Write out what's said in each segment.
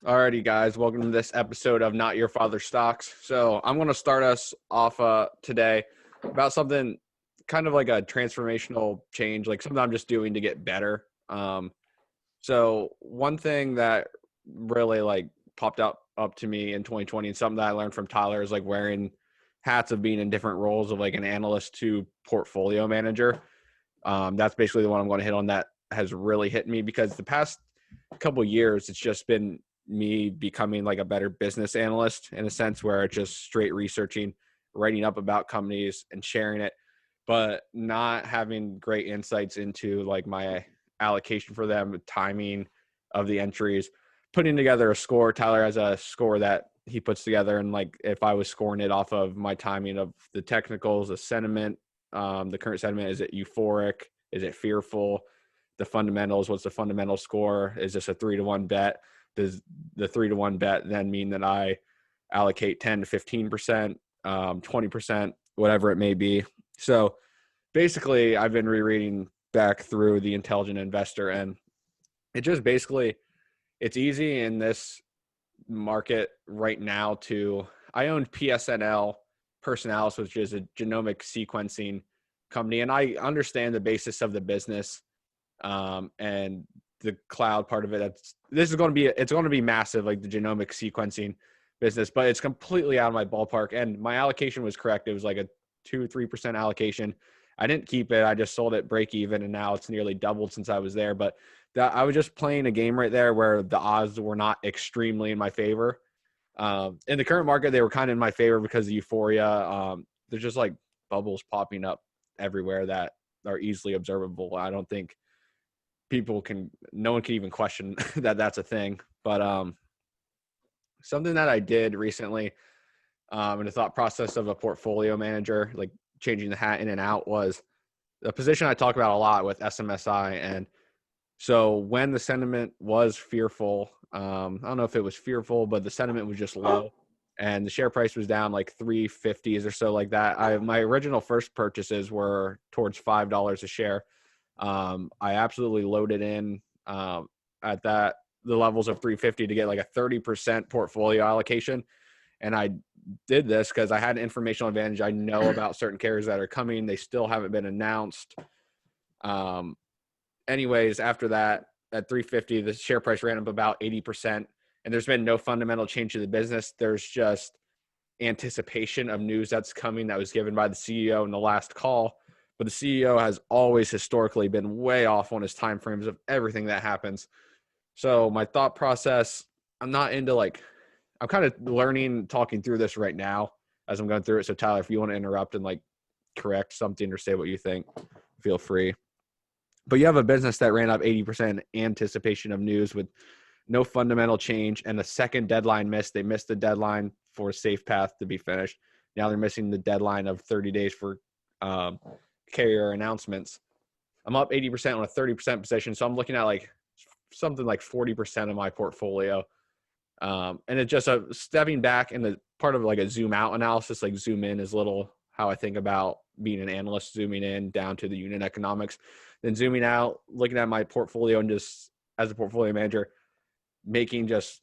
Alrighty, guys, welcome to this episode of Not Your Father's Stocks. So I'm going to start us off today about something kind of like a transformational change, like something I'm just doing to get better. So one thing that really like popped up to me in 2020 and something that I learned from Tyler is like wearing hats of being in different roles of like an analyst to portfolio manager. That's basically the one I'm going to hit on that has really hit me because the past couple of years, it's just been me becoming like a better business analyst in a sense where it's just straight researching, writing up about companies and sharing it, but not having great insights into like my allocation for them, timing of the entries, putting together a score. Tyler has a score that he puts together. And like, if I was scoring it off of my timing of the technicals, the sentiment, the current sentiment, is it euphoric? Is it fearful? The fundamentals, what's the fundamental score? Is this a 3-1 bet? Does the 3-1 bet then mean that I allocate 10 to 15%, 20%, whatever it may be? So basically, I've been rereading back through The Intelligent Investor, and it just basically, it's easy in this market right now to, I owned PSNL, Personalis, which is a genomic sequencing company, and I understand the basis of the business and the cloud part of it. It's going to be massive, like the genomic sequencing business, but it's completely out of my ballpark. And my allocation was correct. It was like a 2-3% allocation. I didn't keep it. I just sold it break even, and now it's nearly doubled since I was there. But I was just playing a game right there where the odds were not extremely in my favor. In the current market, they were kind of in my favor because of euphoria. There's just like bubbles popping up everywhere that are easily observable. I don't think no one can even question that that's a thing. But something that I did recently in the thought process of a portfolio manager, like changing the hat in and out, was a position I talk about a lot with SMSI. And so when the sentiment was fearful, I don't know if it was fearful, but the sentiment was just low and the share price was down like 350s or so, like that. My original first purchases were towards $5 a share. I absolutely loaded in at the levels of 350 to get like a 30% portfolio allocation. And I did this because I had an informational advantage. I know about certain carriers that are coming. They still haven't been announced. Anyways, after that, at 350, the share price ran up about 80%. And there's been no fundamental change to the business. There's just anticipation of news that's coming that was given by the CEO in the last call. But the CEO has always historically been way off on his timeframes of everything that happens. So my thought process, I'm not into like, I'm kind of learning, talking through this right now as I'm going through it. So Tyler, if you want to interrupt and like correct something or say what you think, feel free. But you have a business that ran up 80% anticipation of news with no fundamental change, and the second deadline missed. They missed the deadline for Safe Path to be finished. Now they're missing the deadline of 30 days for carrier announcements. I'm up 80% on a 30% position, so I'm looking at like something like 40% of my portfolio. And it's just a stepping back in the part of like a zoom out analysis. Like zoom in is little how I think about being an analyst, zooming in down to the unit economics, then zooming out, looking at my portfolio and just as a portfolio manager, making just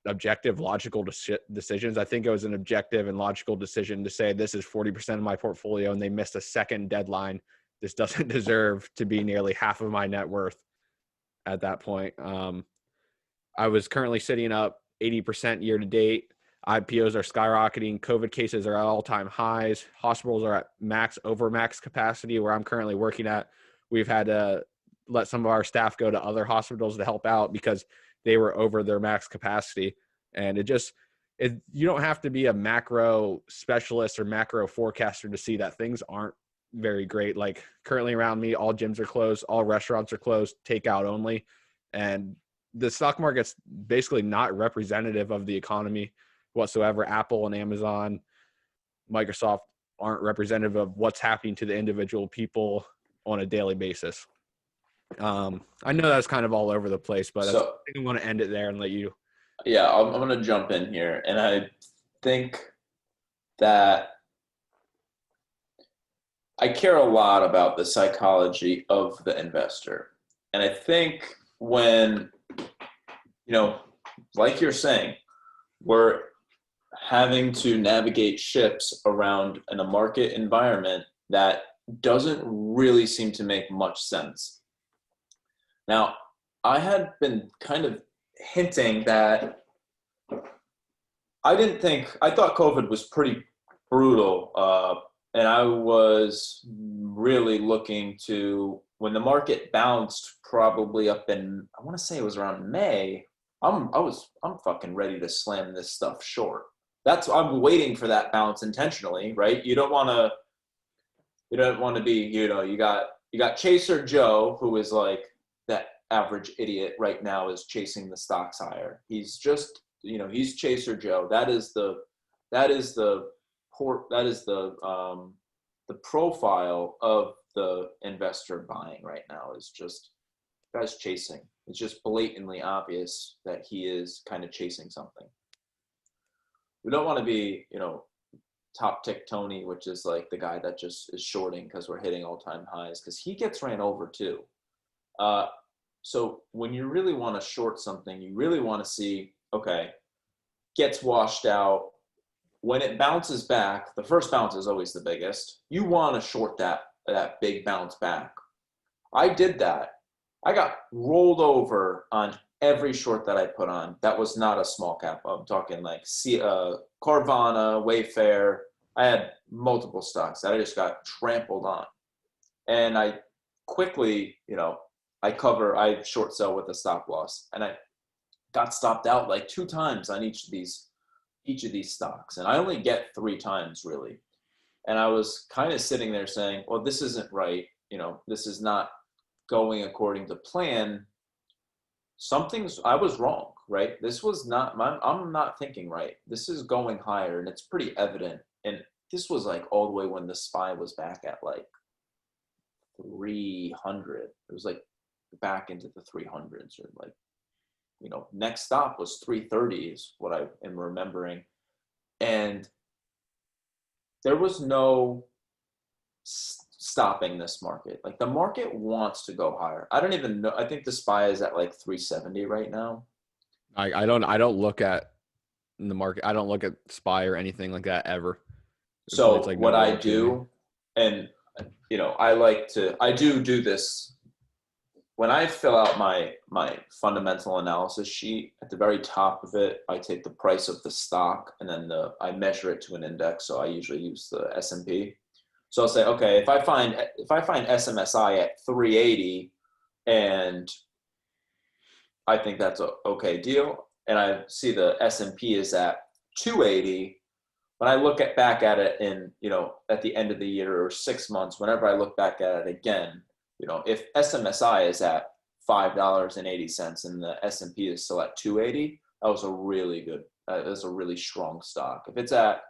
objective, logical decisions. I think it was an objective and logical decision to say this is 40% of my portfolio and they missed a second deadline. This doesn't deserve to be nearly half of my net worth at that point. I was currently sitting up 80% year to date. IPOs are skyrocketing. COVID cases are at all-time highs. Hospitals are at over max capacity where I'm currently working at. We've had to let some of our staff go to other hospitals to help out because they were over their max capacity. And you don't have to be a macro specialist or macro forecaster to see that things aren't very great. Like currently around me, all gyms are closed, all restaurants are closed, takeout only. And the stock market's basically not representative of the economy whatsoever. Apple and Amazon, Microsoft aren't representative of what's happening to the individual people on a daily basis. I know that's kind of all over the place, but I think I'm going to end it there and let you. Yeah, I'm going to jump in here. And I think that I care a lot about the psychology of the investor. And I think when, like you're saying, we're having to navigate ships around in a market environment that doesn't really seem to make much sense. Now, I had been kind of hinting that I thought COVID was pretty brutal. And I was really looking to, when the market bounced probably up in, I want to say it was around May, I'm fucking ready to slam this stuff short. I'm waiting for that bounce intentionally, right? You don't want to be, you got Chaser Joe, who is like that average idiot right now, is chasing the stocks higher. He's just, he's Chaser Joe. That is the profile of the investor buying right now, is just guy's chasing. It's just blatantly obvious that he is kind of chasing something. We don't want to be, top tick Tony, which is like the guy that just is shorting because we're hitting all-time highs, because he gets ran over too. So when you really want to short something, you really want to see, okay, gets washed out. When it bounces back, the first bounce is always the biggest. You want to short that big bounce back. I did that. I got rolled over on every short that I put on. That was not a small cap. I'm talking like Carvana, Wayfair. I had multiple stocks that I just got trampled on. And I quickly, I short sell with a stop loss. And I got stopped out like 2 times on each of these stocks. And I only get 3 times really. And I was kind of sitting there saying, well, this isn't right. This is not going according to plan. I was wrong, right? This was not, I'm not thinking right. This is going higher, and it's pretty evident. And this was like all the way when the SPY was back at like 300. It was like back into the 300s, or like, next stop was 330 is what I am remembering. And there was no stopping this market. Like, the market wants to go higher. I don't even know. I think the SPY is at like 370 right now. I don't look at the market. I don't look at SPY or anything like that ever. So it's like what I to me. do, and I do this when I fill out my fundamental analysis sheet. At the very top of it, I take the price of the stock, and then I measure it to an index. So I usually use the S&P. So I'll say, okay, if I find SMSI at 380, and I think that's a okay deal, and I see the S&P is at 280, when I look back at it in, at the end of the year or 6 months, whenever I look back at it again, if SMSI is at $5.80 and the S&P is still at 280, that was a really good, that's a really strong stock. If it's at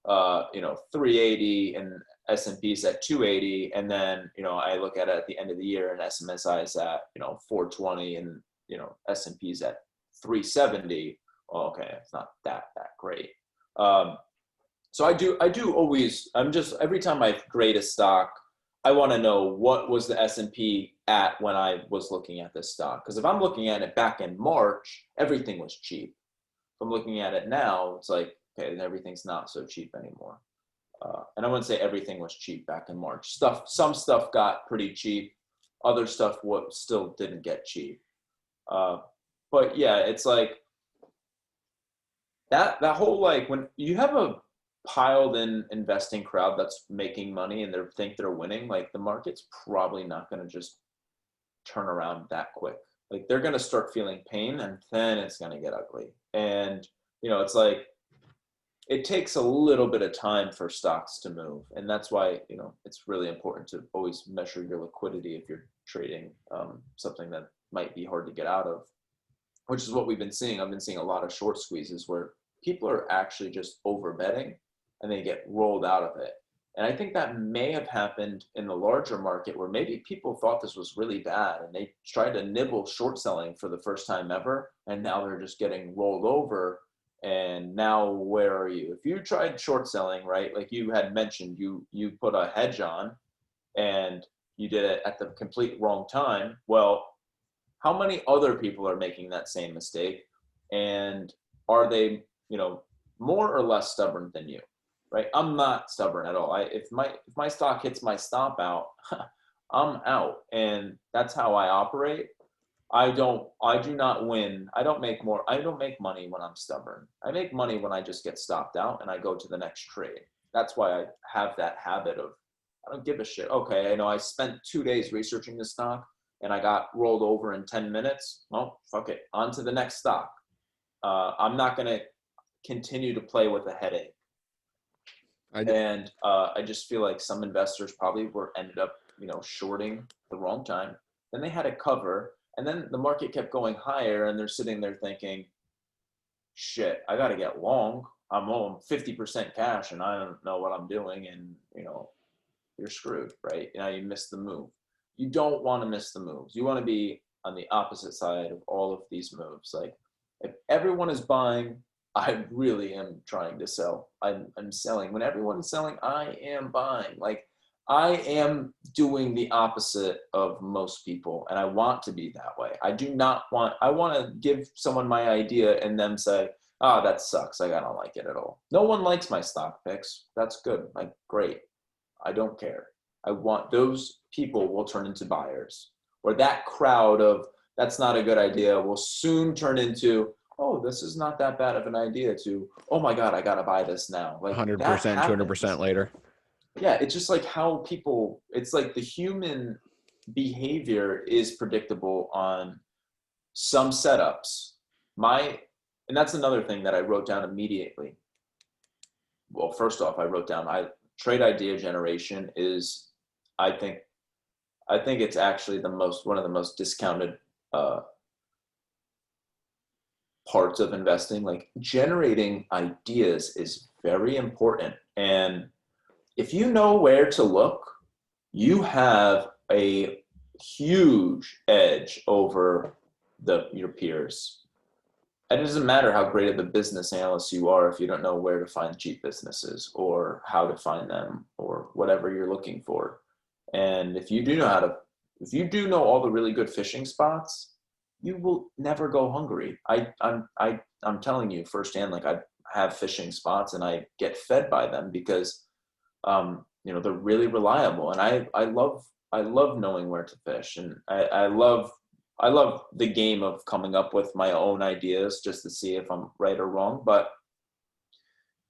380 and S&P is at 280, and then I look at it at the end of the year and SMSI is at 420 and S&P is at 370. Well, okay, it's not that great. So I do always, every time I grade a stock, I want to know what was the S&P at when I was looking at this stock. Because if I'm looking at it back in March, everything was cheap. If I'm looking at it now, it's like, okay, everything's not so cheap anymore. And I wouldn't say everything was cheap back in March. Some stuff got pretty cheap. Other stuff still didn't get cheap. But yeah, it's like that whole, like, when you have a piled in investing crowd that's making money and they think they're winning, like, the market's probably not going to just turn around that quick. Like, they're going to start feeling pain, and then it's going to get ugly. And it's like, it takes a little bit of time for stocks to move. And that's why, it's really important to always measure your liquidity if you're trading something that might be hard to get out of, which is what we've been seeing. I've been seeing a lot of short squeezes where people are actually just over betting and they get rolled out of it. And I think that may have happened in the larger market, where maybe people thought this was really bad and they tried to nibble short selling for the first time ever. And now they're just getting rolled over. And now where are you? If you tried short selling, right, like you had mentioned, you put a hedge on and you did it at the complete wrong time. Well, how many other people are making that same mistake? And are they, more or less stubborn than you, right? I'm not stubborn at all. If my stock hits my stop out, I'm out, and that's how I operate. I do not win. I don't make money when I'm stubborn. I make money when I just get stopped out and I go to the next trade. That's why I have that habit of, I don't give a shit. Okay, I know I spent 2 days researching the stock and I got rolled over in 10 minutes. Well, fuck it. On to the next stock. I'm not going to continue to play with a headache. I just feel like some investors probably ended up, shorting the wrong time. Then they had a cover, and then the market kept going higher, and they're sitting there thinking, shit, I got to get long. I'm 50% cash, and I don't know what I'm doing, and, you're screwed, right? Now you missed the move. You don't want to miss the moves. You want to be on the opposite side of all of these moves. Like, if everyone is buying, I really am trying to sell. I'm selling. When everyone is selling, I am buying. Like, I am doing the opposite of most people, and I want to be that way. I want to give someone my idea and them say, oh, that sucks. I don't like it at all. No one likes my stock picks. That's good. Like, great. I don't care. I want those people will turn into buyers, or that crowd of that's not a good idea will soon turn into, oh, this is not that bad of an idea, to, oh my God, I got to buy this now. Like 100%, that 200% later. Yeah, it's just like how people, it's like the human behavior is predictable on some setups. And that's another thing that I wrote down immediately. Well, first off, I wrote down, trade idea generation is, I think it's actually one of the most discounted parts of investing. Like, generating ideas is very important. And if you know where to look, you have a huge edge over your peers. And it doesn't matter how great of a business analyst you are if you don't know where to find cheap businesses or how to find them or whatever you're looking for. And if you do know all the really good fishing spots, you will never go hungry. I'm telling you firsthand, like, I have fishing spots and I get fed by them because they're really reliable, and I love knowing where to fish, and I love the game of coming up with my own ideas just to see if I'm right or wrong.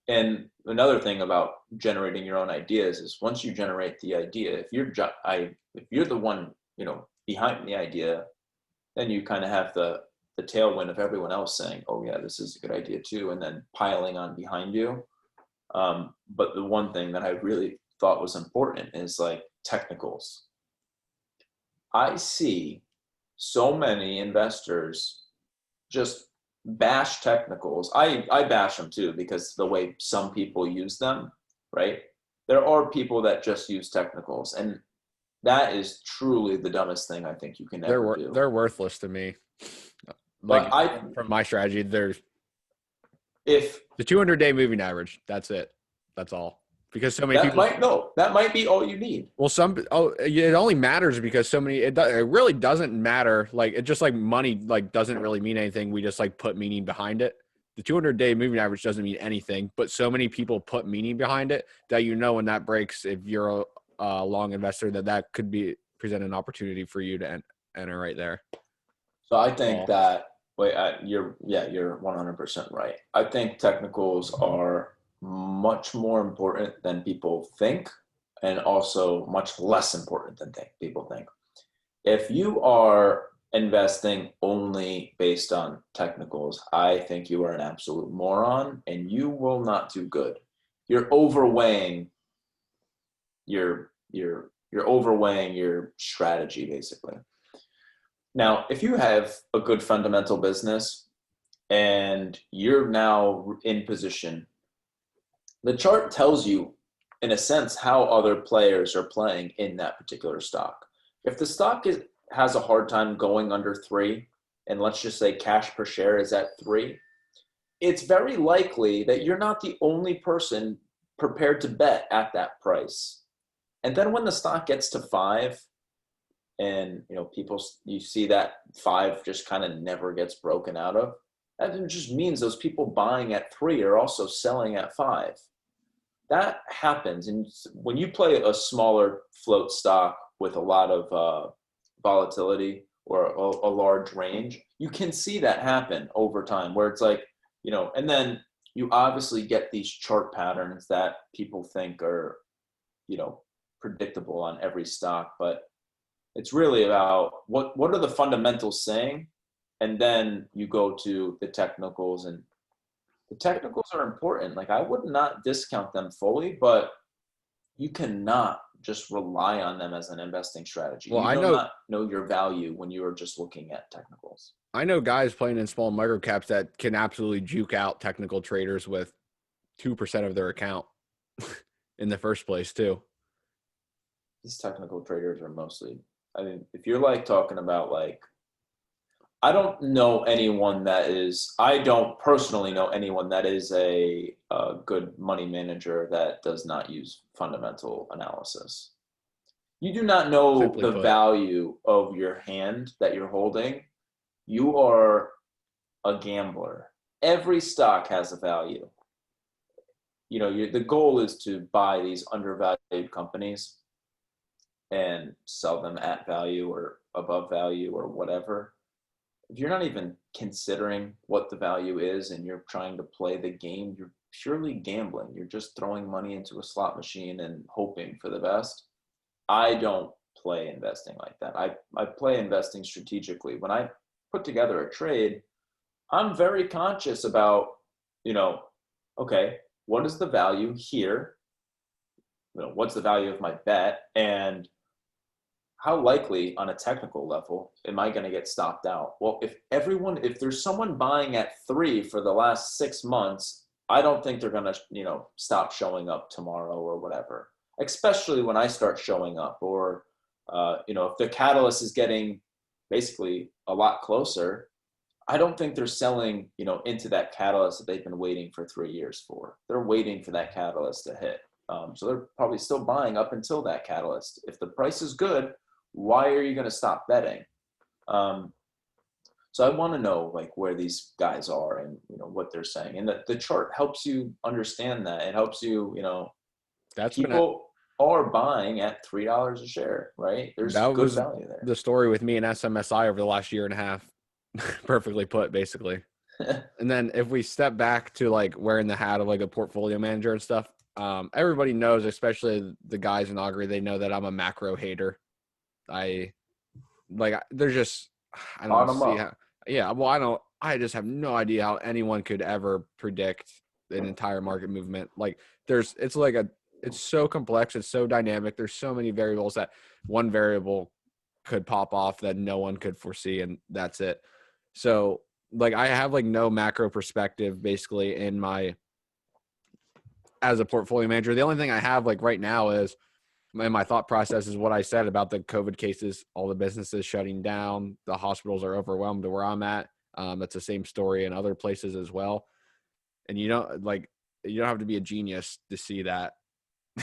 And another thing about generating your own ideas is, once you generate the idea, if you're the one, behind the idea, then you kind of have the tailwind of everyone else saying, oh yeah, this is a good idea too, and then piling on behind you. But the one thing that I really thought was important is, like, technicals. I see so many investors just bash technicals. I bash them too, because the way some people use them, right? There are people that just use technicals, and that is truly the dumbest thing I think you can ever do. They're worthless to me. Like, from my strategy, if the 200-day moving average, that's it. That's all. Because so many people that might be all you need. Well, it only matters because so many. It really doesn't matter. Like, it just, like, money, like, doesn't really mean anything. We just, like, put meaning behind it. The 200-day moving average doesn't mean anything, but so many people put meaning behind it that, when that breaks, if you're a long investor, that could present an opportunity for you to enter right there. So I think you're 100% right. I think technicals are much more important than people think, and also much less important than people think. If you are investing only based on technicals, I think you are an absolute moron, and you will not do good. You're overweighing your strategy, basically. Now, if you have a good fundamental business and you're now in position, the chart tells you, in a sense, how other players are playing in that particular stock. If the stock has a hard time going under 3, and let's just say cash per share is at 3, it's very likely that you're not the only person prepared to bet at that price. And then when the stock gets to 5, and you see that 5 just kind of never gets broken out of, That just means those people buying at 3 are also selling at 5. That happens. And when you play a smaller float stock with a lot of volatility or a large range, you can see that happen over time where it's like, and then you obviously get these chart patterns that people think are, predictable on every stock, but it's really about what are the fundamentals saying, and then you go to the technicals, and the technicals are important. Like, I would not discount them fully, but you cannot just rely on them as an investing strategy. Well, You I do know not know your value when you are just looking at technicals. I know guys playing in small micro caps that can absolutely juke out technical traders with 2% of their account in the first place too. These technical traders are mostly, I mean, if you're like talking about like, I don't personally know anyone that is a good money manager that does not use fundamental analysis. You do not know Simply the put. value of your hand that you're holding. You are a gambler. Every stock has a value. The goal is to buy these undervalued companies and sell them at value or above value or whatever. If you're not even considering what the value is and you're trying to play the game, you're purely gambling. You're just throwing money into a slot machine and hoping for the best. I don't play investing like that. I play investing strategically. When I put together a trade, I'm very conscious about, okay, what is the value here? What's the value of my bet? And how likely on a technical level am I going to get stopped out? Well, if there's someone buying at 3 for the last 6 months, I don't think they're going to, stop showing up tomorrow or whatever, especially when I start showing up, or, if the catalyst is getting basically a lot closer, I don't think they're selling, into that catalyst that they've been waiting for 3 years for. They're waiting for that catalyst to hit. So they're probably still buying up until that catalyst. If the price is good, why are you going to stop betting? So I want to know like where these guys are and what they're saying, and the chart helps you understand that. It helps you. People are buying at $3 a share, right? There's That good was value there. the story with me and SMSI over the last year and a half. Perfectly put, basically. And then if we step back to like wearing the hat of like a portfolio manager and stuff, everybody knows, especially the guys in Augury, they know that I'm a macro hater. There's just, I don't Bottom see up. how, yeah, well, I just have no idea how anyone could ever predict an entire market movement. Like it's so complex. It's so dynamic. There's so many variables that one variable could pop off that no one could foresee. And that's it. So like, I have like no macro perspective basically as a portfolio manager. The only thing I have like right now is my thought process is what I said about the COVID cases, all the businesses shutting down, the hospitals are overwhelmed to where I'm at. That's the same story in other places as well. And you don't have to be a genius to see that,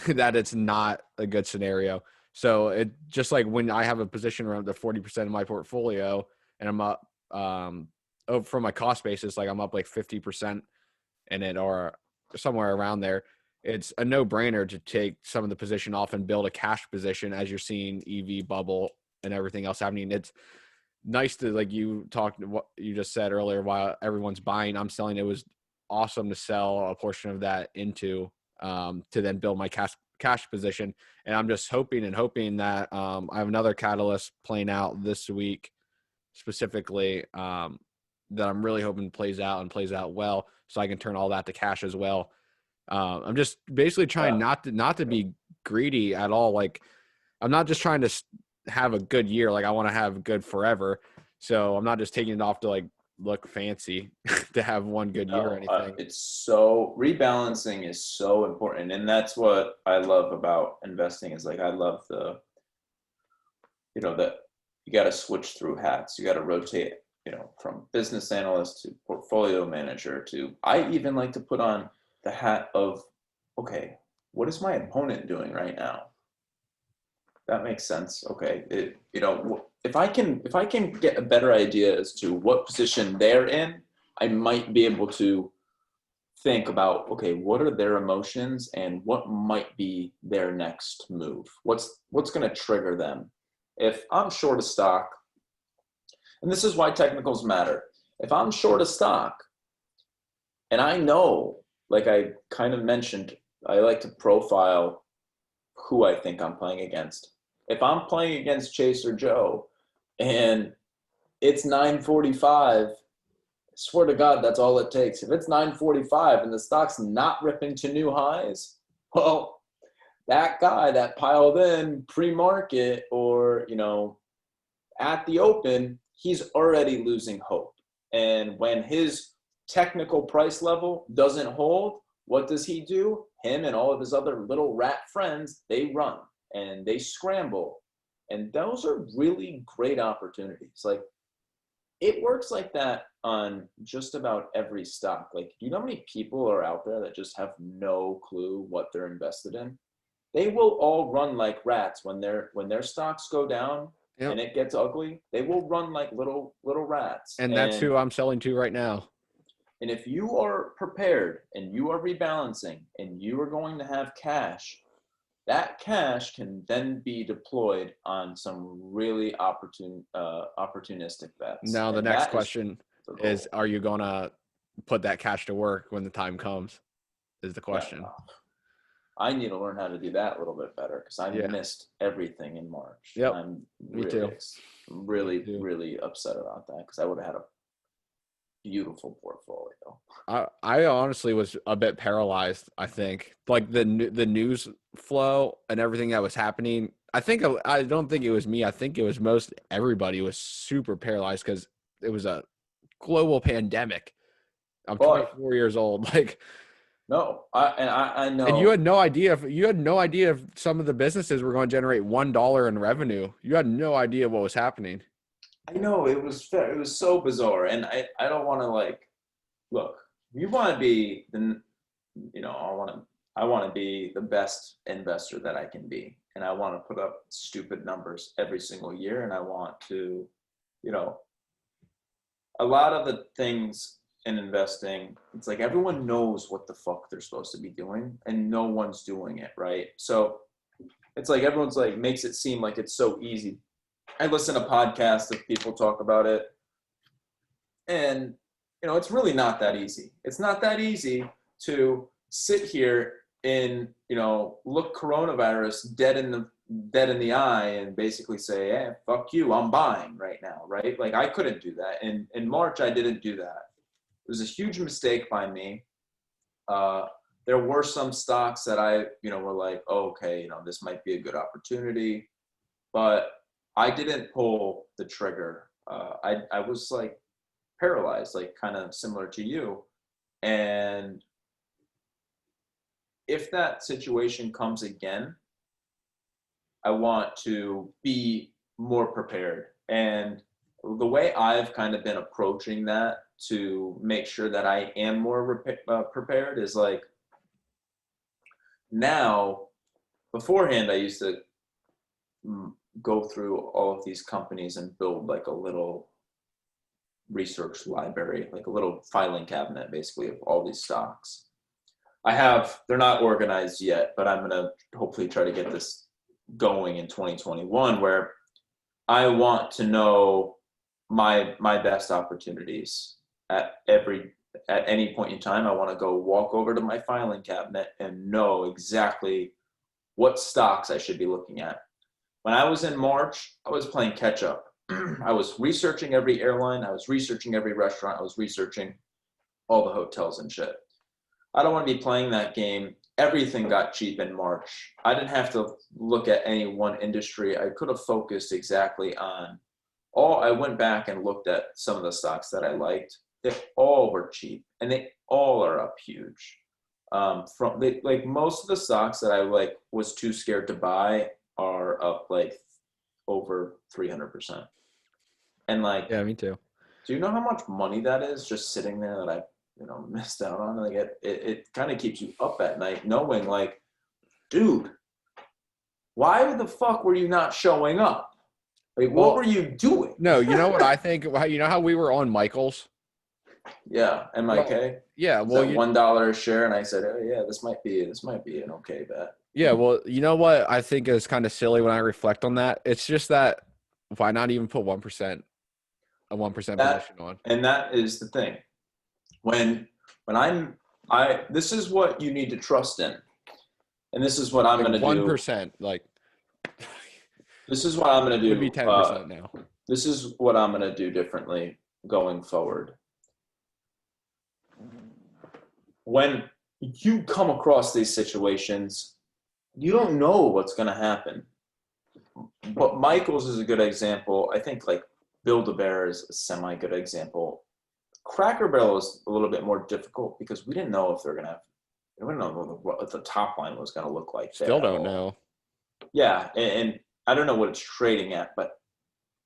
that it's not a good scenario. So it just like when I have a position around the 40% of my portfolio and I'm up, from my cost basis, like I'm up like 50% in it or somewhere around there. It's a no-brainer to take some of the position off and build a cash position as you're seeing EV bubble and everything else happening. It's nice to, like you talked, what you just said earlier, while everyone's buying, I'm selling. It was awesome to sell a portion of that into to then build my cash position. And I'm just hoping that I have another catalyst playing out this week specifically that I'm really hoping plays out well, so I can turn all that to cash as well. I'm just basically trying not to be greedy at all. Like I'm not just trying to have a good year. Like I want to have good forever. So I'm not just taking it off to like look fancy to have one good year or anything. It's so rebalancing is so important. And that's what I love about investing is like, I love that you got to switch through hats. You got to rotate, from business analyst to portfolio manager to, I even like to put on the hat of, okay, what is my opponent doing right now? That makes sense. Okay. If I can get a better idea as to what position they're in, I might be able to think about, okay, what are their emotions and what might be their next move? What's going to trigger them? If I'm short a stock, and this is why technicals matter. If I'm short a stock and I know, like I kind of mentioned, I like to profile who I think I'm playing against. If I'm playing against Chase or Joe and it's 9:45, swear to God, that's all it takes. If it's 9:45 and the stock's not ripping to new highs, well, that guy that piled in pre-market or, at the open, he's already losing hope. And when his technical price level doesn't hold, what does he do? Him and all of his other little rat friends, they run and they scramble. And those are really great opportunities. Like, it works like that on just about every stock. Like, do you know how many people are out there that just have no clue what they're invested in? They will all run like rats when their stocks go down. Yep. And it gets ugly. They will run like little rats. And that's who I'm selling to right now. And if you are prepared and you are rebalancing and you are going to have cash, that cash can then be deployed on some really opportunistic bets. Now, the next question is, are you going to put that cash to work when the time comes, is the question. Yeah. I need to learn how to do that a little bit better because I missed everything in March. Yep, Me too. I'm really upset about that because I would have had a beautiful portfolio. I honestly was a bit paralyzed. I think like the news flow and everything that was happening. I don't think it was me. I think it was most everybody was super paralyzed because it was a global pandemic. I'm 24 years old. Like, no, I know. And you had no idea if some of the businesses were going to generate $1 in revenue. You had no idea what was happening. I know, it was so bizarre, and I don't want to look. You want to be I want to be the best investor that I can be, and I want to put up stupid numbers every single year, and I want to, a lot of the things in investing, it's like everyone knows what the fuck they're supposed to be doing and no one's doing it, right? So it's like everyone's like makes it seem like it's so easy. I listen to podcasts of people talk about it, and it's really not that easy. It's not that easy to sit here and look coronavirus dead in the eye and basically say, hey, fuck you, I'm buying right now, right? Like, I couldn't do that. In March, I didn't do that. It was a huge mistake by me. There were some stocks that I, were like, oh, okay, this might be a good opportunity, but I didn't pull the trigger. I was like paralyzed, like kind of similar to you. And if that situation comes again, I want to be more prepared. And the way I've kind of been approaching that to make sure that I am more prepared is like, now, beforehand, I used to go through all of these companies and build like a little research library, like a little filing cabinet, basically, of all these stocks. They're not organized yet, but I'm going to hopefully try to get this going in 2021, where I want to know my best opportunities at any point in time. I want to go walk over to my filing cabinet and know exactly what stocks I should be looking at. When I was in March, I was playing catch up. I was researching every airline. I was researching every restaurant. I was researching all the hotels and shit. I don't want to be playing that game. Everything got cheap in March. I didn't have to look at any one industry. I could have focused exactly on I went back and looked at some of the stocks that I liked. They all were cheap, and they all are up huge. Most of the stocks that I was too scared to buy are up like over 300%. And yeah, me too. Do you know how much money that is just sitting there that I missed out on? Like it kind of keeps you up at night knowing like, dude, why the fuck were you not showing up? Like, what were you doing? No, you know what I think? You know how we were on Michael's? Yeah, Well, MIK. yeah, Is well, that $1 a share? And I said, oh yeah, this might be an okay bet. yeah, well, you know what I think is kind of silly when I reflect on that? It's just that why not even put 1%, a 1% That position on? and that is the thing. When this is what you need to trust in, and this is what I'm Like going to do. 1%, like This is what I'm going to would be do. 10% now. This is what I'm going to do differently going forward. When you come across these situations, you don't know what's going to happen. But Michael's is a good example. I think like Build-A-Bear is a semi-good example. Cracker Barrel is a little bit more difficult because we didn't know if they're going to have, we didn't know what the top line was going to look like there Still at don't all. know. Yeah, and I don't know what it's trading at, but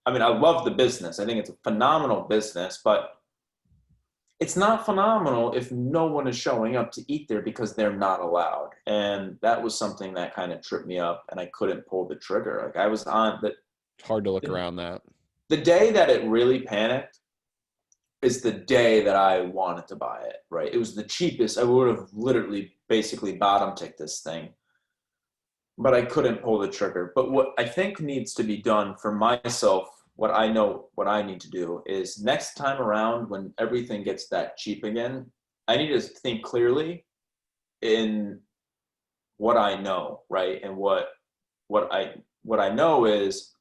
I mean, I love the business. I think it's a phenomenal business, but it's not phenomenal if no one is showing up to eat there because they're not allowed. And that was something that kind of tripped me up, and I couldn't pull the trigger. Like I was on It's hard to look around that. the day that it really panicked is the day that I wanted to buy it, right? It was the cheapest. I would have literally basically bottom ticked this thing, but I couldn't pull the trigger. But what I think needs to be done for myself, what I know what I need to do is next time around when everything gets that cheap again, I need to think clearly in what I know, right? And what I know is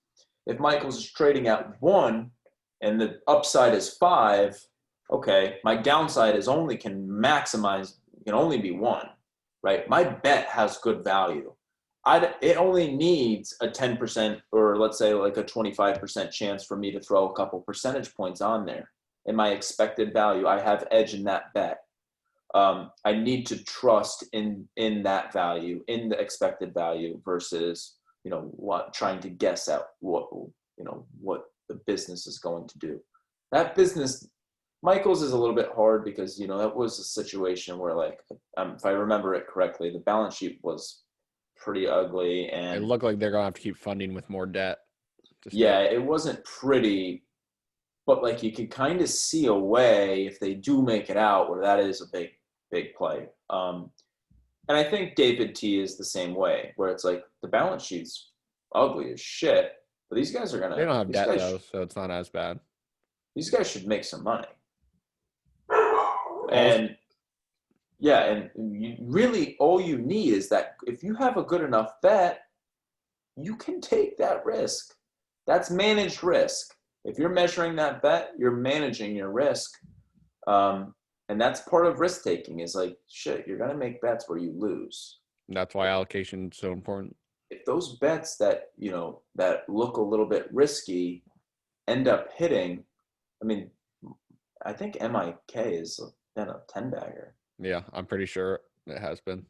if Michael's is trading at 1 and the upside is 5, okay, my downside is only can only be 1, right? My bet has good value. It only needs a 10% or let's say like a 25% chance for me to throw a couple percentage points on there. In my expected value, I have edge in that bet. I need to trust in that value, in the expected value versus trying to guess at what the business is going to do. That business, Michael's is a little bit hard because that was a situation where like if I remember it correctly, the balance sheet was pretty ugly It and looked like they're gonna have to keep funding with more debt. yeah, it wasn't pretty. But like you could kind of see a way if they do make it out where that is a big play. And I think David T is the same way, where it's like the balance sheet's ugly as shit, but these guys are They gonna don't have debt though, so it's not as bad. these guys should make some money. Also, And yeah, and really all you need is that if you have a good enough bet, you can take that risk. That's managed risk. If you're measuring that bet, you're managing your risk. And that's part of risk taking is like, shit, you're going to make bets where you lose. that's why allocation is so important. If those bets that, that look a little bit risky end up hitting, I mean, I think MIK is been a 10 bagger. Yeah, I'm pretty sure it has been.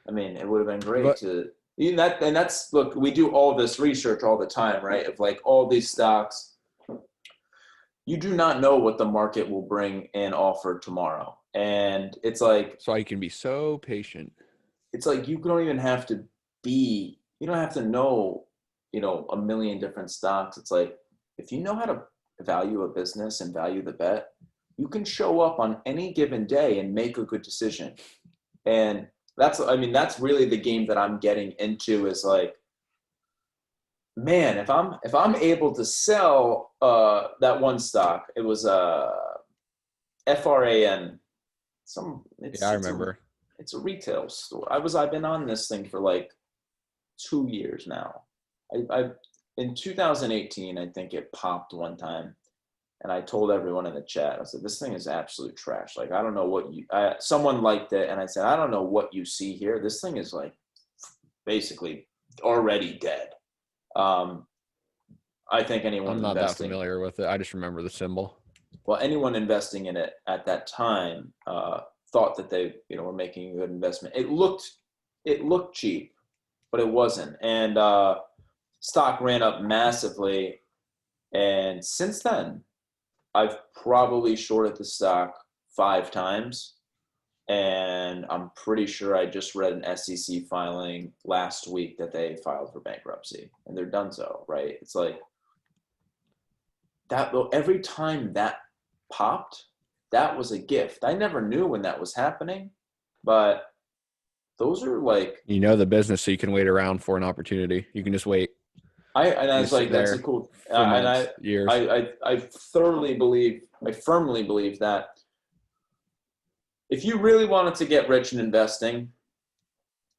I mean, it would have been great But to that's look, we do all this research all the time, right? Of like all these stocks, you do not know what the market will bring and offer tomorrow. And it's like so you can be so patient. you don't even have to you don't have to know, a million different stocks. It's like if you know how to value a business and value the bet, you can show up on any given day and make a good decision. And that's really the game that I'm getting into is like, man, if I'm able to sell that one stock, it was FRAN. Yeah, I remember. It's a retail store. I've been on this thing for like 2 years now. I in 2018, I think it popped one time, and I told everyone in the chat, I said, this thing is absolute trash. Like, I don't know what someone liked it, and I said, I don't know what you see here. This thing is like basically already dead. I think anyone I'm not that investing, familiar with it. I just remember the symbol. well, anyone investing in it at that time thought that they, were making a good investment. It looked cheap, but it wasn't. And stock ran up massively. And since then, I've probably shorted the stock 5 times. And I'm pretty sure I just read an SEC filing last week that they filed for bankruptcy and they're done so, right? It's like that every time that popped, that was a gift. I never knew when that was happening, but those are like, You know the business, so you can wait around for an opportunity. You can just wait. I You was just sit like, that's a there cool, for and months, years. I firmly believe that if you really wanted to get rich in investing,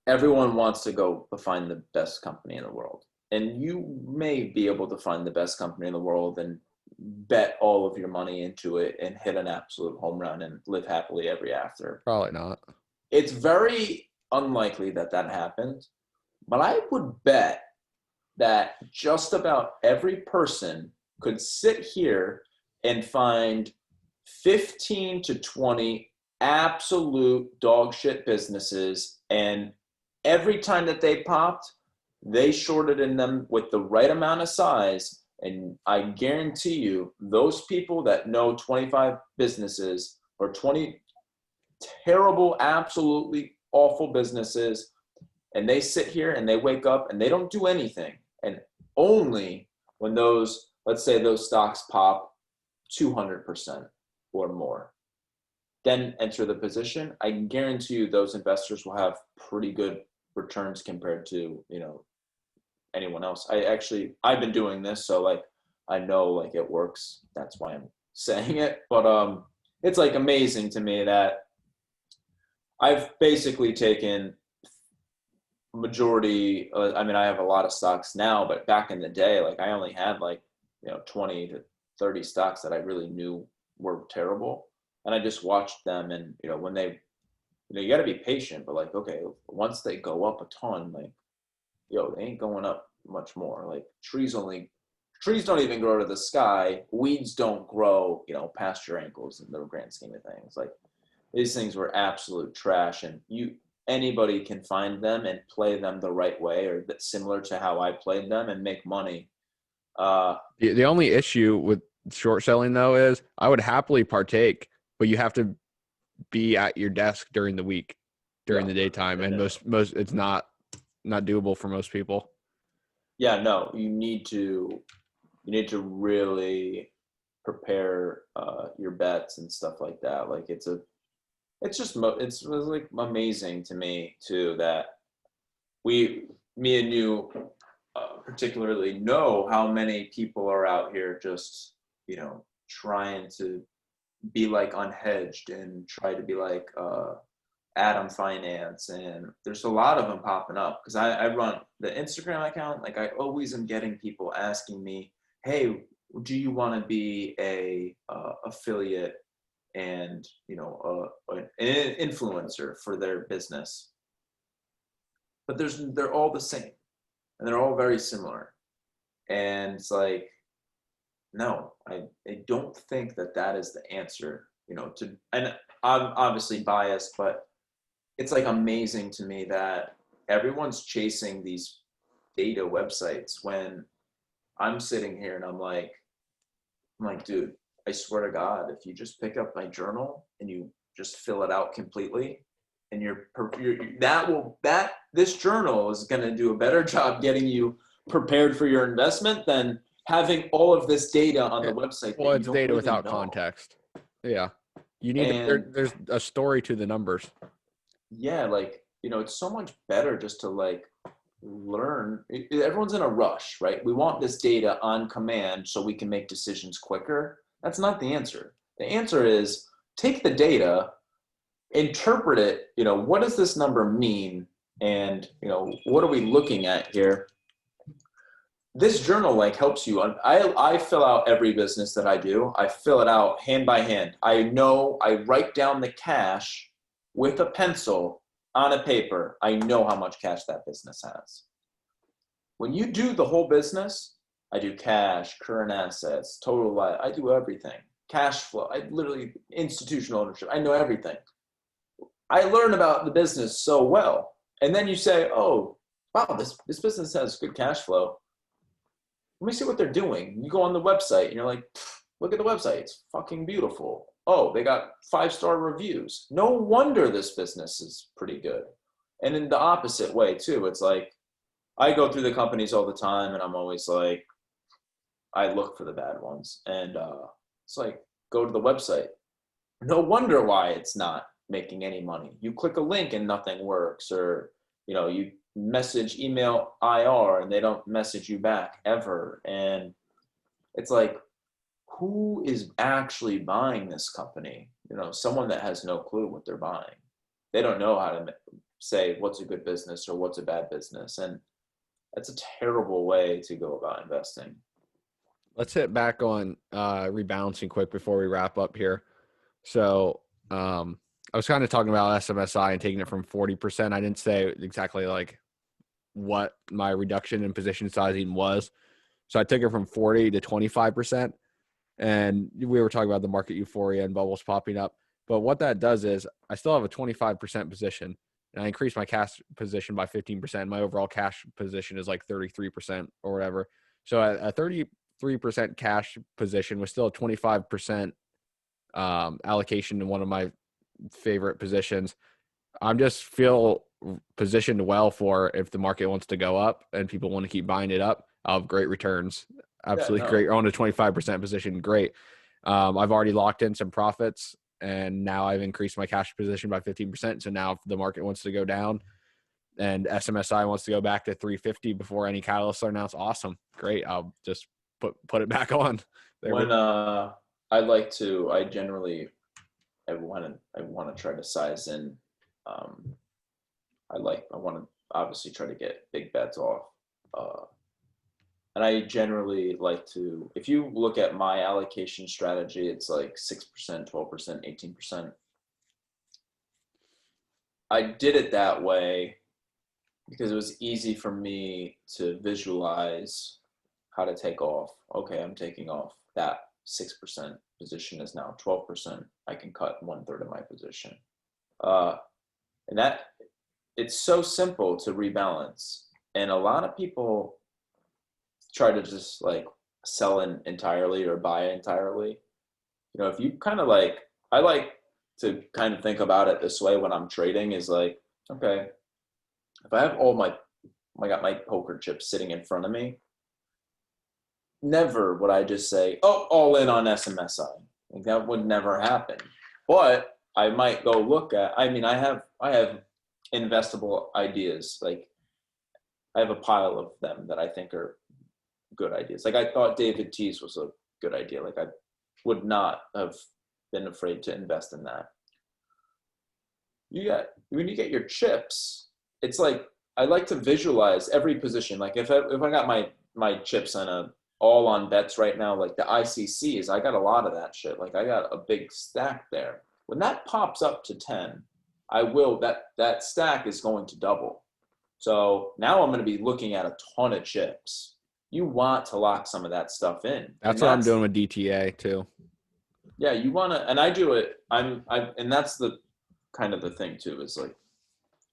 everyone wants to go find the best company in the world. And you may be able to find the best company in the world and bet all of your money into it and hit an absolute home run and live happily ever after. Probably not. It's very unlikely that that happened, but I would bet that just about every person could sit here and find 15 to 20 absolute dog shit businesses, and every time that they popped, they shorted in them with the right amount of size. And I guarantee you, those people that know 25 businesses or 20 terrible, absolutely awful businesses, and they sit here and they wake up and they don't do anything. And only when those, let's say those stocks pop 200% or more, then enter the position. I can guarantee you those investors will have pretty good returns compared to, anyone else. I've been doing this, so like I know like it works. That's why I'm saying it. But it's like amazing to me that I've basically taken majority. I have a lot of stocks now, but back in the day, like I only had like 20 to 30 stocks that I really knew were terrible, and I just watched them. And when they, you got to be patient, but like okay, once they go up a ton, like they ain't going up much more. Like trees don't even grow to the sky. Weeds don't grow, past your ankles in the grand scheme of things. Like these things were absolute trash, and anybody can find them and play them the right way or similar to how I played them and make money. The only issue with short selling though is I would happily partake, but you have to be at your desk during the week, during the daytime, and most it's not doable for most people. Yeah, no, you need to really prepare your bets and stuff like that. Like it's like amazing to me too that me and you particularly know how many people are out here just trying to be like unhedged and try to be like Adam Finance, and there's a lot of them popping up because I run the Instagram account. Like I always am getting people asking me, hey, do you want to be a affiliate and an influencer for their business? But they're all the same and they're all very similar, and it's like, no, I don't think that is the answer. And I'm obviously biased, but it's like amazing to me that everyone's chasing these data websites when I'm sitting here and I'm like, dude, I swear to God, if you just pick up my journal and you just fill it out completely, and this journal is going to do a better job getting you prepared for your investment than having all of this data on the website. Well, it's data without context. Yeah, you need there's a story to the numbers. Yeah, like it's so much better just to like learn. Everyone's in a rush, right? We want this data on command so we can make decisions quicker. That's not the answer. The answer is take the data, interpret it. What does this number mean? And what are we looking at here? This journal like helps you. I fill out every business that I do. I fill it out hand by hand. I write down the cash with a pencil on a paper. I know how much cash that business has. When you do the whole business, I do cash, current assets, total life. I do everything. Cash flow. I literally institutional ownership. I know everything. I learn about the business so well. And then you say, oh, wow, this business has good cash flow. Let me see what they're doing. You go on the website and you're like, look at the website. It's fucking beautiful. Oh, they got 5-star reviews. No wonder this business is pretty good. And in the opposite way too, it's like, I go through the companies all the time and I'm always like, I look for the bad ones. And it's like, go to the website. No wonder why it's not making any money. You click a link and nothing works, or you message email IR and they don't message you back ever. And it's like, who is actually buying this company? Someone that has no clue what they're buying. They don't know how to say what's a good business or what's a bad business. And that's a terrible way to go about investing. Let's hit back on rebalancing quick before we wrap up here. So I was kind of talking about SMSI and taking it from 40%. I didn't say exactly like what my reduction in position sizing was. So I took it from 40 to 25%. And we were talking about the market euphoria and bubbles popping up. But what that does is I still have a 25% position, and I increased my cash position by 15%. My overall cash position is like 33% or whatever. So a 33% cash position was still a 25% allocation to one of my favorite positions. I'm just feel positioned well for if the market wants to go up and people want to keep buying it up. I'll have great returns. Absolutely great. On a 25% position, great. I've already locked in some profits, and now I've increased my cash position by 15%. So now if the market wants to go down and SMSI wants to go back to 350 before any catalysts are announced, awesome. Great. I'll just put it back on. When I want to try to size in. I want to obviously try to get big bets off. And I generally like to, if you look at my allocation strategy, it's like 6%, 12%, 18%. I did it that way because it was easy for me to visualize how to take off. Okay, I'm taking off. That 6% position is now 12%. I can cut 1/3 of my position. And that, it's so simple to rebalance. And a lot of people try to just like sell in entirely or buy entirely. If you kind of like, I like to kind of think about it this way when I'm trading is like, okay, if I have I got my poker chips sitting in front of me, never would I just say, oh, all in on SMSI. Like that would never happen. But I might go look at, I have investable ideas. Like I have a pile of them that I think are good ideas. Like I thought David Tees was a good idea. Like I would not have been afraid to invest in that. When you get your chips, it's like, I like to visualize every position. Like if I got my chips on all on bets right now, like the ICCs, I got a lot of that shit. Like I got a big stack there. When that pops up to 10, that stack is going to double. So now I'm going to be looking at a ton of chips. You want to lock some of that stuff in. That's what I'm doing with DTA too. Yeah, you want to, and I do it. And that's the kind of the thing too, is like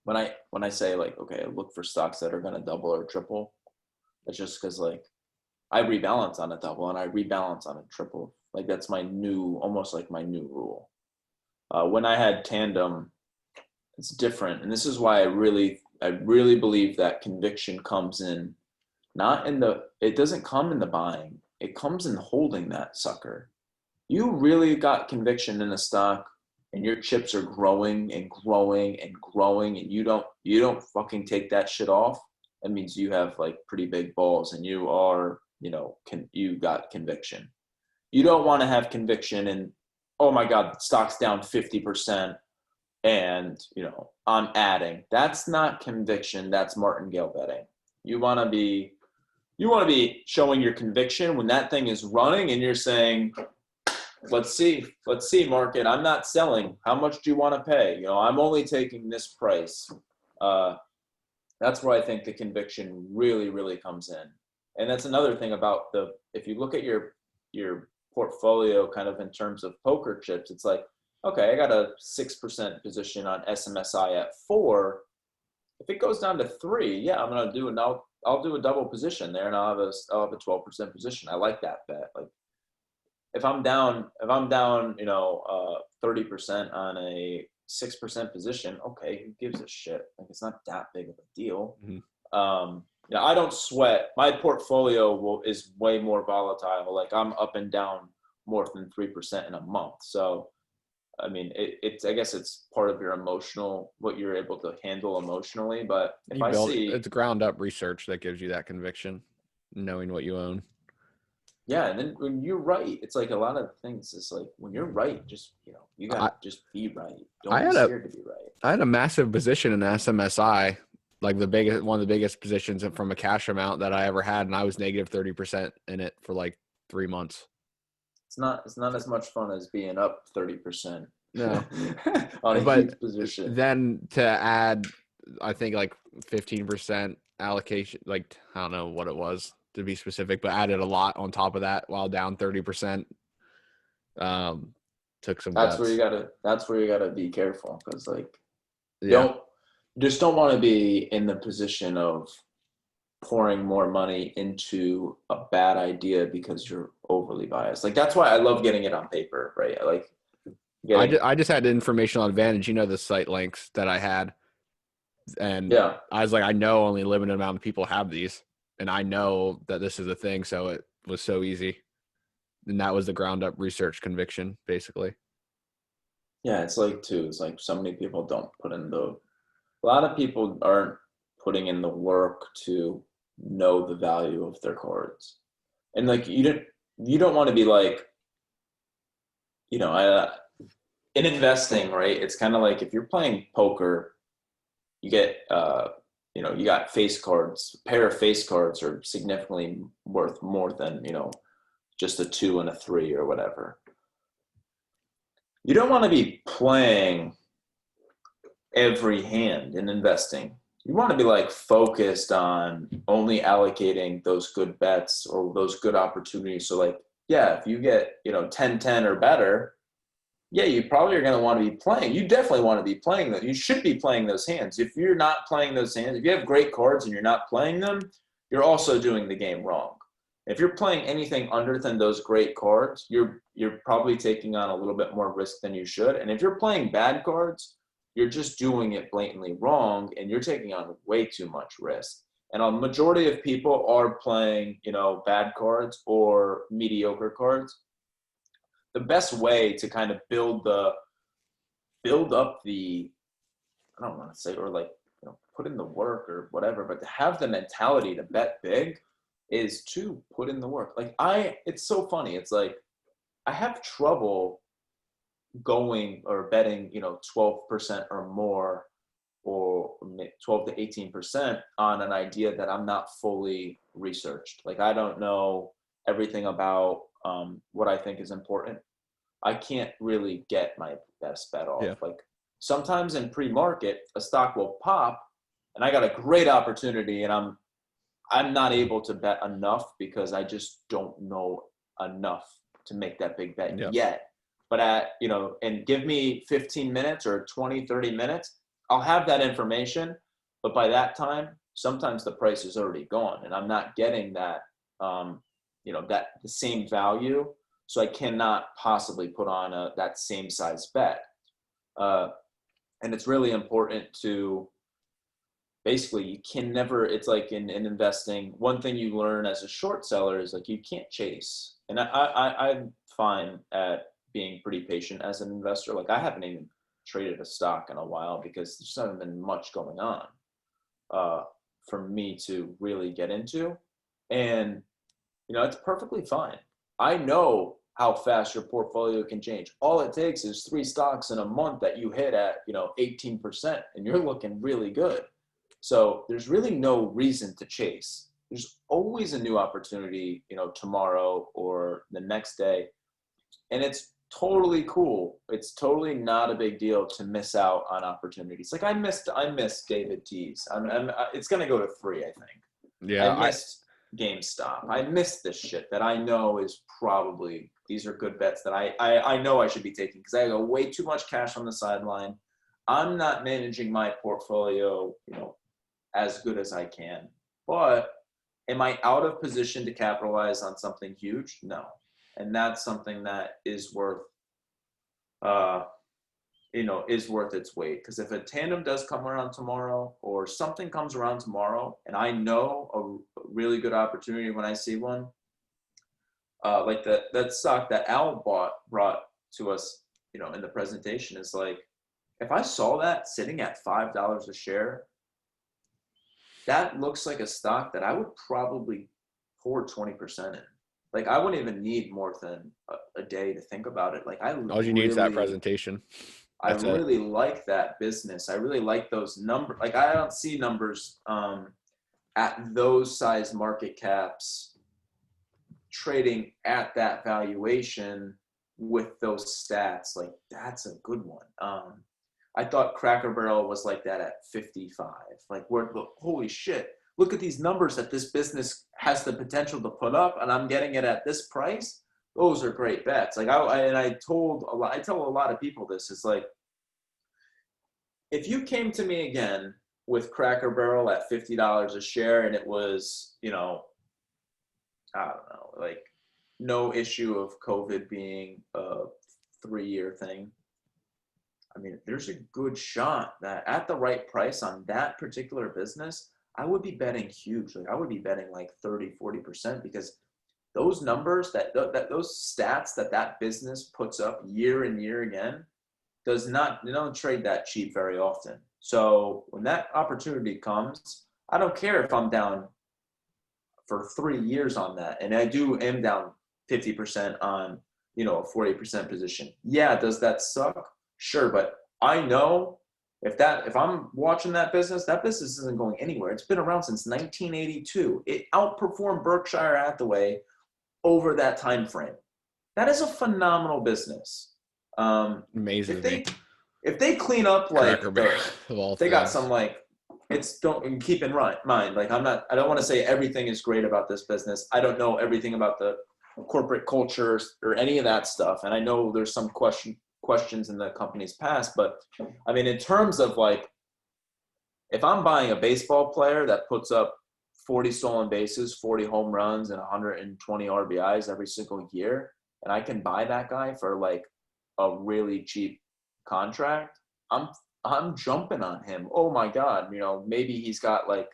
when I say like, okay, I look for stocks that are going to double or triple. It's just because like I rebalance on a double and I rebalance on a triple. Like that's almost like my new rule. When I had tandem, it's different, and this is why I really believe that conviction comes in, it doesn't come in the buying, it comes in holding that sucker. You really got conviction in a stock, and your chips are growing and growing and growing, and you don't fucking take that shit off. That means you have like pretty big balls, and you are, you got conviction. You don't want to have conviction and, oh my God, stock's down 50% and, I'm adding. That's not conviction. That's martingale betting. You want to be showing your conviction when that thing is running and you're saying, let's see, market. I'm not selling. How much do you want to pay? I'm only taking this price. That's where I think the conviction really, really comes in. And that's another thing about if you look at your portfolio kind of in terms of poker chips, it's like, okay, I got a 6% position on SMSI at 4. If it goes down to 3, yeah, I'm gonna do I'll do a double position there, and I'll have a 12% position. I like that bet. Like if I'm down 30% on a 6% position, okay, who gives a shit? Like it's not that big of a deal. Mm-hmm. I don't sweat. My portfolio is way more volatile. Like I'm up and down more than 3% in a month. So, I mean, I guess it's part of your emotional, what you're able to handle emotionally. But if I see, it's ground up research that gives you that conviction, knowing what you own. yeah, and then when you're right, it's like a lot of things. It's like when you're right, just you gotta just be right. I Don't be had scared to be right. I had a massive position in SMSI, like one of the biggest positions from a cash amount that I ever had, and I was negative 30% in it for like 3 months. It's not as much fun as being up 30%. No, On a but huge position. then to add, I think like 15% allocation, like I don't know what it was to be specific, but added a lot on top of that while down 30%. Took some That's where guts. you gotta be careful, because like Yeah. don't want to be in the position of pouring more money into a bad idea because you're overly biased. Like that's why I love getting it on paper, right? I like getting I just had the informational advantage, the site links that I had. And yeah. I was like, I know only a limited amount of people have these, and I know that this is a thing. So it was so easy. And that was the ground up research conviction, basically. Yeah, it's like so many people don't put in a lot of people aren't putting in the work to know the value of their cards. And like you don't want to be like, I in investing, right? It's kind of like if you're playing poker, you get you got face cards. A pair of face cards are significantly worth more than, just a 2 and a 3 or whatever. You don't want to be playing every hand in investing. You want to be like focused on only allocating those good bets or those good opportunities. So like, yeah, if you get, 10-10 or better, yeah, you probably are going to want to be playing. You definitely want to be playing that. You should be playing those hands. If you're not playing those hands, if you have great cards and you're not playing them, you're also doing the game wrong. If you're playing anything under than those great cards, you're probably taking on a little bit more risk than you should. And if you're playing bad cards, you're just doing it blatantly wrong, and you're taking on way too much risk. And a majority of people are playing, bad cards or mediocre cards. The best way to kind of build up the, I don't want to say, or like, put in the work or whatever, but to have the mentality to bet big is to put in the work. Like it's so funny. It's like I have trouble going or betting, 12% or more, or 12 to 18% on an idea that I'm not fully researched. Like I don't know everything about what I think is important. I can't really get my best bet off. Yeah. Like sometimes in pre-market, a stock will pop and I got a great opportunity, and I'm not able to bet enough because I just don't know enough to make that big bet yet. But and give me 15 minutes or 20, 30 minutes, I'll have that information. But by that time, sometimes the price is already gone and I'm not getting that, that the same value. So I cannot possibly put on that same size bet. And it's really important to, basically, you can never, it's like in investing, one thing you learn as a short seller is like you can't chase. And I'm fine at being pretty patient as an investor. Like I haven't even traded a stock in a while because there's not been much going on for me to really get into. And, it's perfectly fine. I know how fast your portfolio can change. All it takes is 3 stocks in a month that you hit at, 18%, and you're looking really good. So there's really no reason to chase. There's always a new opportunity, tomorrow or the next day. And it's totally cool. It's totally not a big deal to miss out on opportunities. Like I missed David T's. It's going to go to 3, I think. Yeah. I missed GameStop. I missed this shit that I know is probably, these are good bets that I know I should be taking because I got way too much cash on the sideline. I'm not managing my portfolio, as good as I can. But am I out of position to capitalize on something huge? No. And that's something that is worth its weight. Because if a tandem does come around tomorrow or something comes around tomorrow and I know a really good opportunity when I see one, like that stock that Al brought to us, in the presentation is like, if I saw that sitting at $5 a share, that looks like a stock that I would probably pour 20% in. Like, I wouldn't even need more than a day to think about it. Like, All you need is that presentation. I That's it. really like that business. I really like those numbers. Like, I don't see numbers at those size market caps trading at that valuation with those stats. Like, that's a good one. I thought Cracker Barrel was like that at 55. Like, holy shit, look at these numbers that this business has the potential to put up, and I'm getting it at this price. Those are great bets. Like, I tell a lot of people this. It's like, if you came to me again with Cracker Barrel at $50 a share, and it was, I don't know, like, no issue of COVID being a 3-year thing. I mean, there's a good shot that at the right price on that particular business, I would be betting huge. Like, I would be betting like 30-40%, because those numbers, those stats that business puts up year and year again, they don't trade that cheap very often. So when that opportunity comes, I don't care if I'm down for 3 years on that, and I am down 50% on, a 40% position. Yeah, does that suck? Sure, but I know if I'm watching that business isn't going anywhere. It's been around since 1982. It outperformed Berkshire Hathaway over that time frame. That is a phenomenal business. Amazing. If they clean up, like, they got some, like, don't keep in mind, like, I don't want to say everything is great about this business. I don't know everything about the corporate cultures or any of that stuff, and I know there's some questions in the company's past, but I mean, in terms of, like, if I'm buying a baseball player that puts up 40 stolen bases, 40 home runs, and 120 RBIs every single year, and I can buy that guy for like a really cheap contract, I'm jumping on him. Oh my God, maybe he's got, like,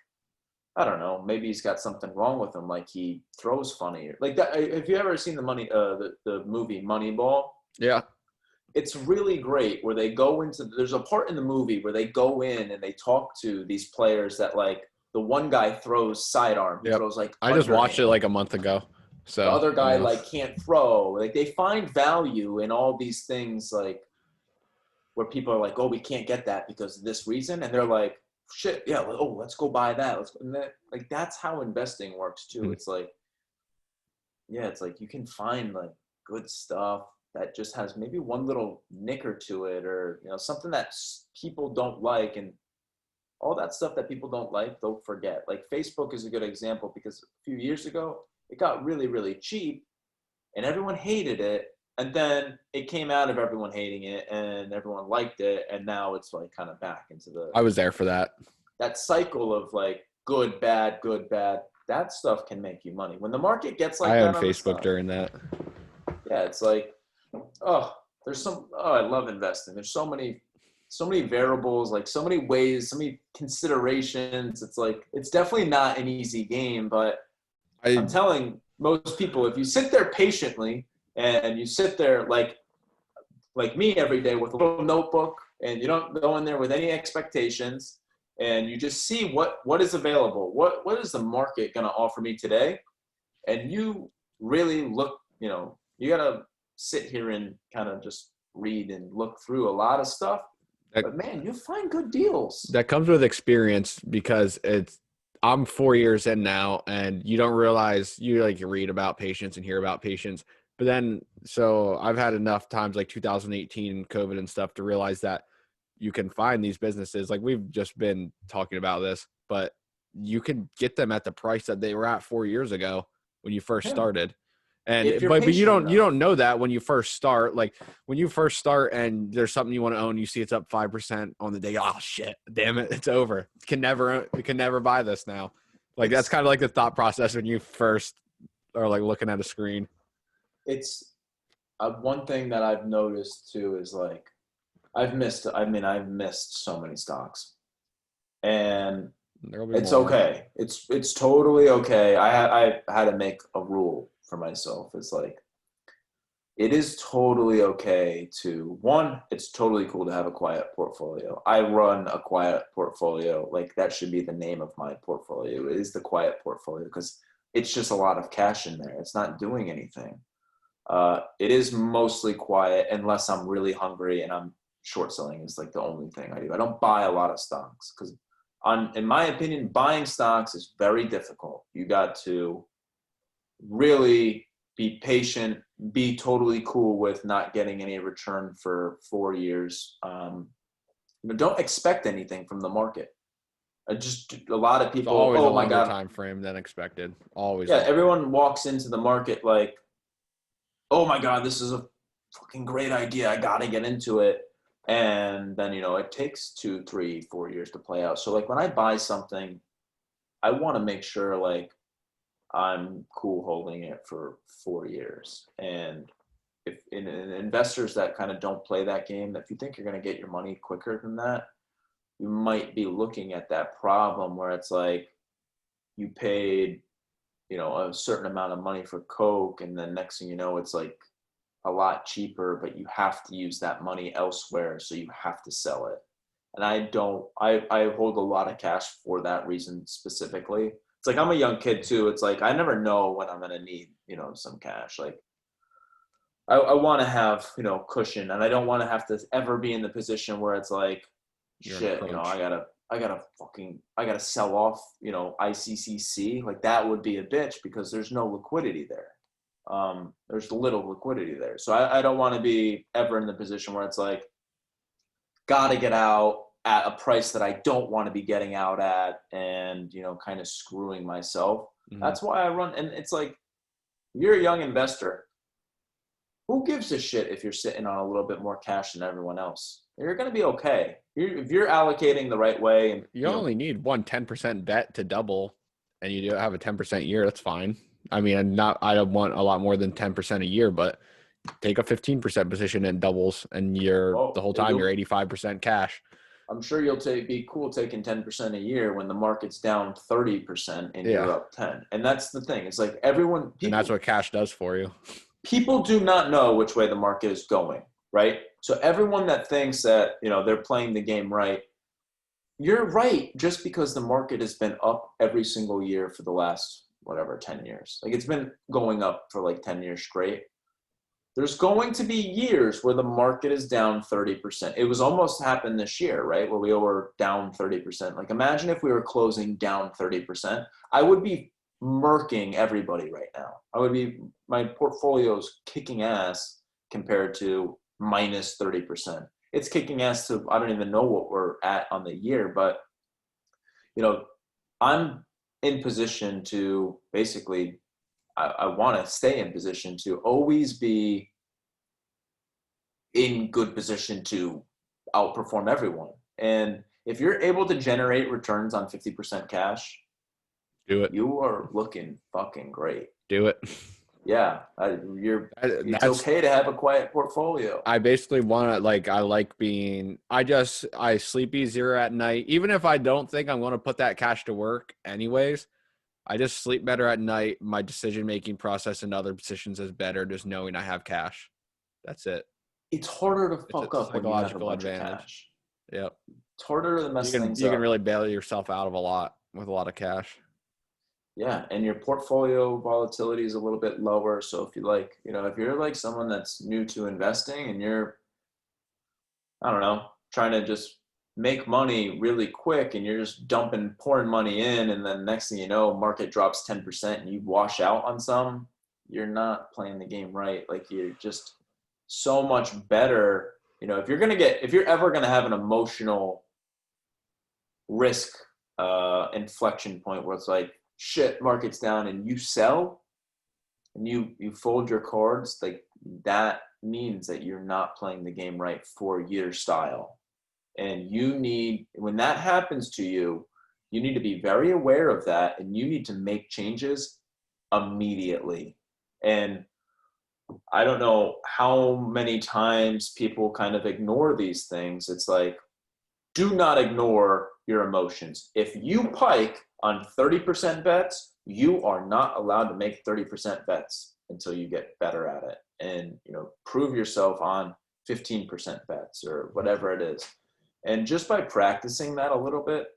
I don't know, maybe he's got something wrong with him, like he throws funny, like that. Have you ever seen the movie Moneyball? Yeah. It's really great where there's a part in the movie where they go in and they talk to these players that, like, the one guy throws sidearm. He throws, like, I just watched it underhand. like a month ago. So the other guy, like, can't throw. Like, they find value in all these things, like, where people are like, oh, we can't get that because of this reason. And they're like, shit, yeah, let's go buy that. Like, that's how investing works too. Mm-hmm. It's like, yeah, it's like you can find, like, good stuff that just has maybe one little nicker to it, or, something that people don't like, and all that stuff that people don't like, they'll forget. Like, Facebook is a good example, because a few years ago, it got really, really cheap and everyone hated it. And then it came out of everyone hating it and everyone liked it. And now it's, like, kind of back into I was there for that cycle of, like, good, bad, good, bad. That stuff can make you money. When the market gets like I that owned on Facebook during that. Yeah, it's like, I love investing. There's so many variables, like, so many ways, so many considerations. It's like, it's definitely not an easy game, but I'm telling most people, if you sit there patiently and you sit there like me every day with a little notebook, and you don't go in there with any expectations, and you just see what is available, what is the market going to offer me today, and you really look, you got to sit here and kind of just read and look through a lot of stuff. But man, you find good deals. That comes with experience, because I'm 4 years in now, and you don't realize, you read about patience and hear about patience. But then, so I've had enough times, like 2018 COVID and stuff, to realize that you can find these businesses. Like, we've just been talking about this, but you can get them at the price that they were at 4 years ago when you first started. And but you don't know that when you first start. Like, when you first start and there's something you want to own, you see it's up 5% on the day. Oh shit, damn it, it's over. We can never buy this now. Like, that's kind of like the thought process when you first are, like, looking at a screen. It's one thing that I've noticed too is, like, I've missed so many stocks, and it's okay. It's totally okay. I had to make a rule for myself is like, it is totally okay to, one, it's totally cool to have a quiet portfolio. I run a quiet portfolio. Like that should be the name of my portfolio. It is the quiet portfolio because it's just a lot of cash in there. It's not doing anything. It is mostly quiet unless I'm really hungry and I'm short selling is like the only thing I do. I don't buy a lot of stocks because in my opinion, buying stocks is very difficult. You got to really be patient, be totally cool with not getting any return for 4 years. Don't expect anything from the market. Just a lot of It's people, always a oh my longer God. time frame than expected. Always. Yeah, longer. everyone walks into the market like, oh my God, this is a fucking great idea. I got to get into it. And then, it takes 2, 3, 4 years to play out. So like when I buy something, I want to make sure like I'm cool holding it for 4 years. And if in investors that kind of don't play that game, if you think you're going to get your money quicker than that, you might be looking at that problem where it's like you paid, a certain amount of money for Coke. And then next thing you know, it's like a lot cheaper, but you have to use that money elsewhere. So you have to sell it. And I hold a lot of cash for that reason specifically. It's like, I'm a young kid too. It's like, I never know when I'm going to need, some cash. Like I want to have, cushion, and I don't want to have to ever be in the position where it's like, shit, I gotta sell off, ICCC. Like that would be a bitch because there's no liquidity there. There's little liquidity there. So I don't want to be ever in the position where it's like, gotta get out at a price that I don't want to be getting out at and, kind of screwing myself. Mm-hmm. That's why I run. And it's like, you're a young investor. Who gives a shit if you're sitting on a little bit more cash than everyone else? You're going to be okay. If you're allocating the right way. And you only need 10% bet to double, and you do have a 10% year. That's fine. I mean, I don't want a lot more than 10% a year, but take a 15% position and doubles, and the whole time you're 85% cash. I'm sure you'll be cool taking 10% a year when the market's down 30% and you're up 10. And that's the thing. It's like and that's what cash does for you. People do not know which way the market is going, right? So everyone that thinks that, they're playing the game right, you're right. Just because the market has been up every single year for the last, 10 years. Like it's been going up for like 10 years straight. There's going to be years where the market is down 30%. It was almost happened this year, right? Where we were down 30%. Like imagine if we were closing down 30%. I would be murking everybody right now. My portfolio's kicking ass compared to minus 30%. It's kicking ass to, I don't even know what we're at on the year, but, I'm in position to basically, I want to stay in position to always be in good position to outperform everyone. And if you're able to generate returns on 50% cash, do it. You are looking fucking great. Do it. Yeah, it's okay to have a quiet portfolio. I basically want to I sleep easier at night. Even if I don't think I'm going to put that cash to work anyways, I just sleep better at night. My decision-making process in other positions is better just knowing I have cash. That's it. It's harder to fuck up when you have a bunch of cash. Yep. It's harder to mess things up. You can really bail yourself out of a lot with a lot of cash. Yeah, and your portfolio volatility is a little bit lower. So if if you're like someone that's new to investing and you're, I don't know, trying to just make money really quick and you're just pouring money in, and then next thing you know, market drops 10% and you wash out on some, you're not playing the game right. Like you're just so much better. If you're ever going to have an emotional risk inflection point where it's like, shit, market's down, and you sell and you fold your cards, like that means that you're not playing the game right for your style. And when that happens to you, you need to be very aware of that, and you need to make changes immediately. And I don't know how many times people kind of ignore these things. It's like, do not ignore your emotions. If you pike on 30% bets, you are not allowed to make 30% bets. until you get better at it, and prove yourself on 15% bets or whatever it is. And just by practicing that a little bit,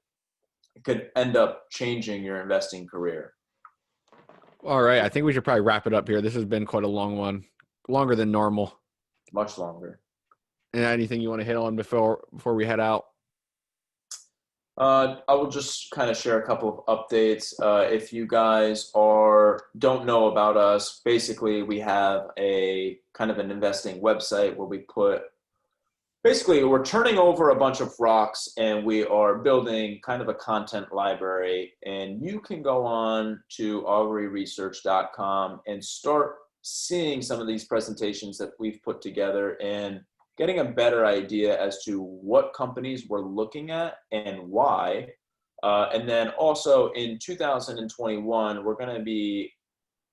it could end up changing your investing career. All right. I think we should probably wrap it up here. This has been quite a long one, longer than normal. Much longer. And anything you want to hit on before we head out? I will just kind of share a couple of updates. If you guys don't know about us, basically we have a kind of an investing website where we we're turning over a bunch of rocks and we are building kind of a content library. And you can go on to auguryresearch.com and start seeing some of these presentations that we've put together and getting a better idea as to what companies we're looking at and why. And then also in 2021, we're going to be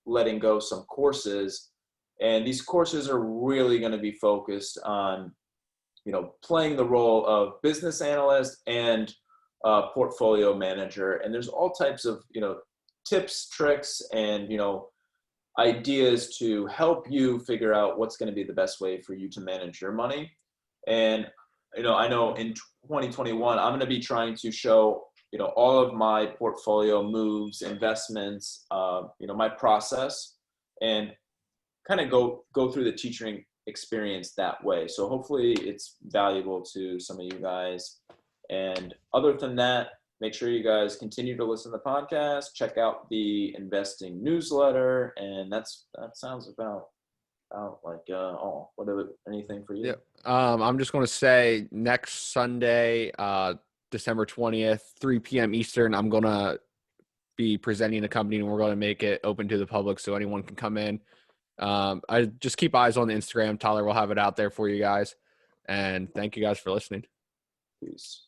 letting go some courses. And these courses are really going to be focused on, playing the role of business analyst and portfolio manager. And there's all types of, tips, tricks, and, ideas to help you figure out what's going to be the best way for you to manage your money. And, I know in 2021, I'm going to be trying to show, all of my portfolio moves, investments, my process, and kind of go through the teaching experience that way. So hopefully it's valuable to some of you guys. And other than that, make sure you guys continue to listen to the podcast, check out the investing newsletter, and that sounds about like all. Anything for you? Yeah. I'm just going to say next Sunday, December 20th, 3 p.m. Eastern, I'm going to be presenting the company, and we're going to make it open to the public so anyone can come in. I just keep eyes on the Instagram. Tyler will have it out there for you guys. And thank you guys for listening. Peace.